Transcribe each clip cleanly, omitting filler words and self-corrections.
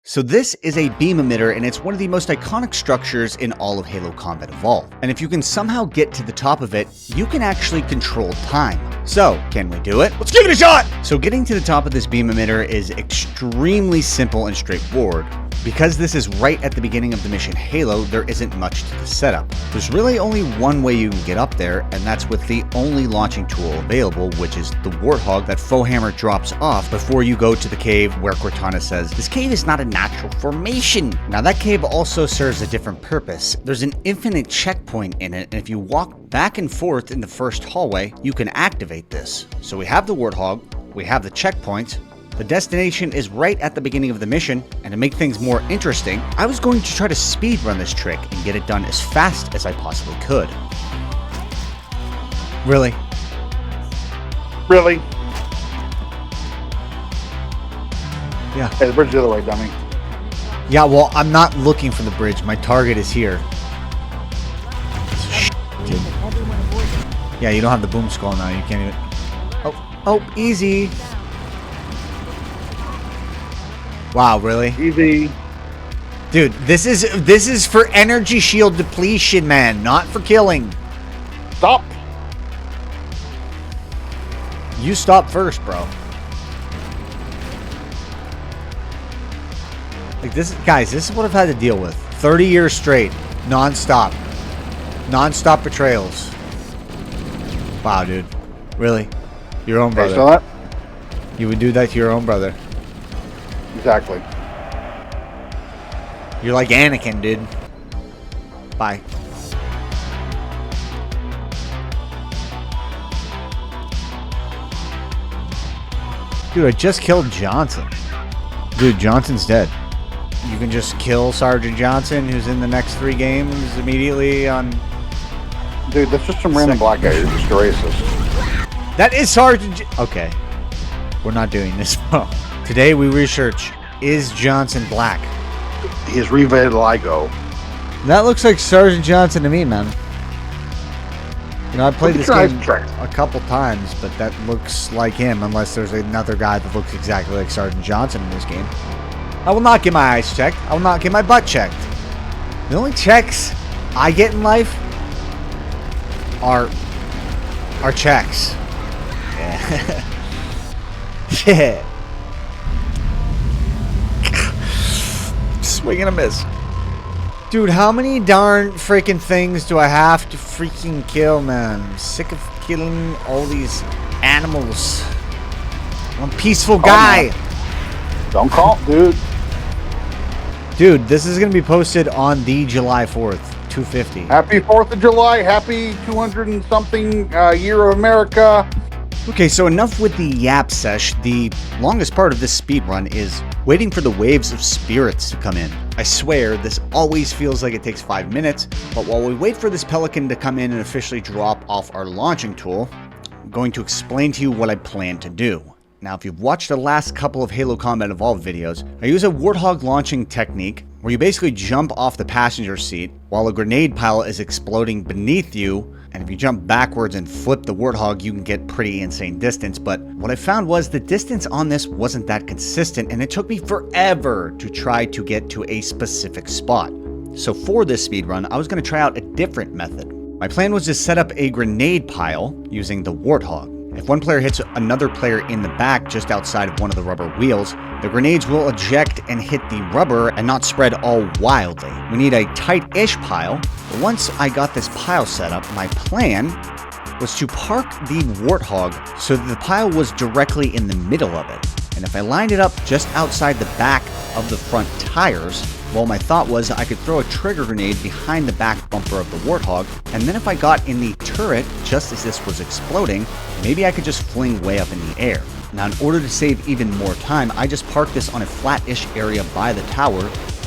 So this is a beam emitter, and it's one of the most iconic structures in all of Halo Combat Evolved. And if you can somehow get to the top of it, you can actually control time. So, can we do it? Let's give it a shot! So getting to the top of this beam emitter is extremely simple and straightforward. Because this is right at the beginning of the mission Halo, there isn't much to the setup. There's really only one way you can get up there, and that's with the only launching tool available, which is the Warthog that Foehammer drops off before you go to the cave where Cortana says, "This cave is not a natural formation." Now that cave also serves a different purpose. There's an infinite checkpoint in it, and if you walk back and forth in the first hallway, you can activate this. So we have the Warthog, we have the checkpoint. The destination is right at the beginning of the mission, and to make things more interesting, I was going to try to speedrun this trick and get it done as fast as I possibly could. Really? Really? Yeah. Hey, the bridge is the other way, dummy. Yeah, well, I'm not looking for the bridge. My target is here. Dude. Yeah, you don't have the boom skull now. You can't even... Oh, easy. Wow, really? Easy. Dude, this is for energy shield depletion, man, not for killing. Stop. You stop first, bro. Like this, guys, this is what I've had to deal with. 30 years straight, non-stop. Non-stop betrayals. Wow, dude. Really? Your own brother. Hey, so that? You would do that to your own brother. Exactly. You're like Anakin, dude. Bye. Dude, I just killed Johnson. Dude, Johnson's dead. You can just kill Sergeant Johnson, who's in the next 3 games immediately on... Dude, that's just some random black guy who's just a racist. That is Sergeant Okay. We're not doing this, bro. Today we research, is Johnson black? His revitiligo. That looks like Sergeant Johnson to me, man. You know, I played this game a couple times, but that looks like him, unless there's another guy that looks exactly like Sergeant Johnson in this game. I will not get my eyes checked. I will not get my butt checked. The only checks I get in life are checks. Yeah. Yeah. Swing and a miss. Dude, how many darn freaking things do I have to freaking kill, man? I'm sick of killing all these animals. I'm a peaceful guy. Don't call, dude. Dude, this is going to be posted on the July 4th, 250. Happy 4th of July. Happy 200 and something year of America. Okay, so enough with the yap sesh. The longest part of this speedrun is waiting for the waves of spirits to come in. I swear, this always feels like it takes 5 minutes, but while we wait for this pelican to come in and officially drop off our launching tool, I'm going to explain to you what I plan to do. Now, if you've watched the last couple of Halo Combat Evolved videos, I use a Warthog launching technique where you basically jump off the passenger seat while a grenade pile is exploding beneath you. And if you jump backwards and flip the Warthog, you can get pretty insane distance. But what I found was the distance on this wasn't that consistent, and it took me forever to try to get to a specific spot. So for this speedrun, I was going to try out a different method. My plan was to set up a grenade pile using the Warthog. If one player hits another player in the back just outside of one of the rubber wheels, the grenades will eject and hit the rubber and not spread all wildly. We need a tight-ish pile, but once I got this pile set up, my plan was to park the Warthog so that the pile was directly in the middle of it. And if I lined it up just outside the back of the front tires, well, my thought was I could throw a trigger grenade behind the back bumper of the Warthog, and then if I got in the turret just as this was exploding, maybe I could just fling way up in the air. Now, in order to save even more time, I just parked this on a flat-ish area by the tower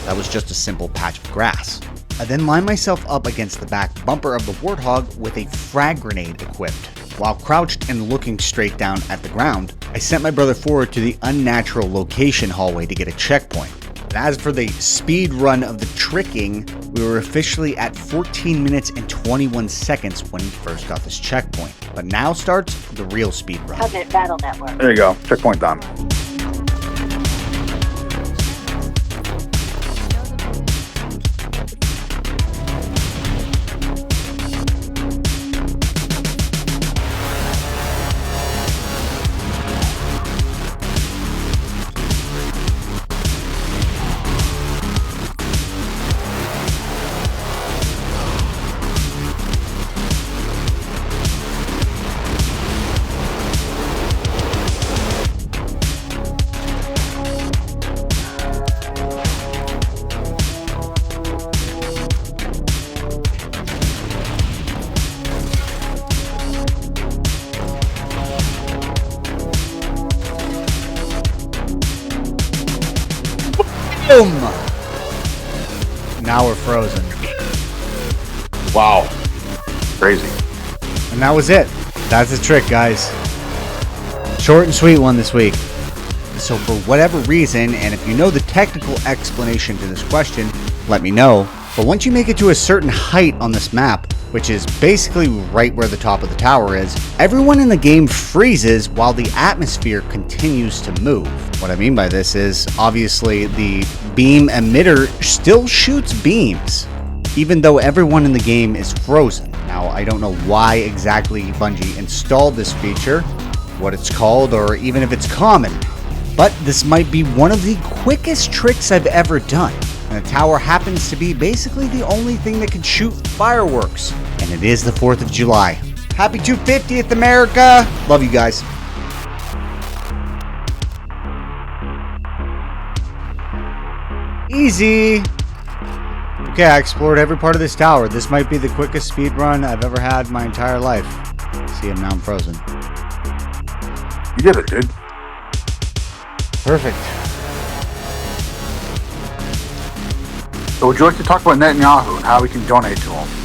that was just a simple patch of grass. I then lined myself up against the back bumper of the Warthog with a frag grenade equipped. While crouched and looking straight down at the ground, I sent my brother forward to the unnatural location hallway to get a checkpoint. And as for the speed run of the tricking, we were officially at 14 minutes and 21 seconds when we first got this checkpoint. But now starts the real speed run. Covenant Battle Network. There you go. Checkpoint done. Boom! Now we're frozen. Wow. Crazy. And that was it. That's the trick, guys. Short and sweet one this week. So for whatever reason, and if you know the technical explanation to this question, let me know. But once you make it to a certain height on this map, which is basically right where the top of the tower is, everyone in the game freezes while the atmosphere continues to move. What I mean by this is, obviously, the beam emitter still shoots beams, even though everyone in the game is frozen. Now, I don't know why exactly Bungie installed this feature, what it's called, or even if it's common, but this might be one of the quickest tricks I've ever done. And the tower happens to be basically the only thing that can shoot fireworks. And it is the 4th of July. Happy 250th, America! Love you guys. Easy! Okay, I explored every part of this tower. This might be the quickest speed run I've ever had in my entire life. See, now I'm frozen. You did it, dude. Perfect. So would you like to talk about Netanyahu and how we can donate to him?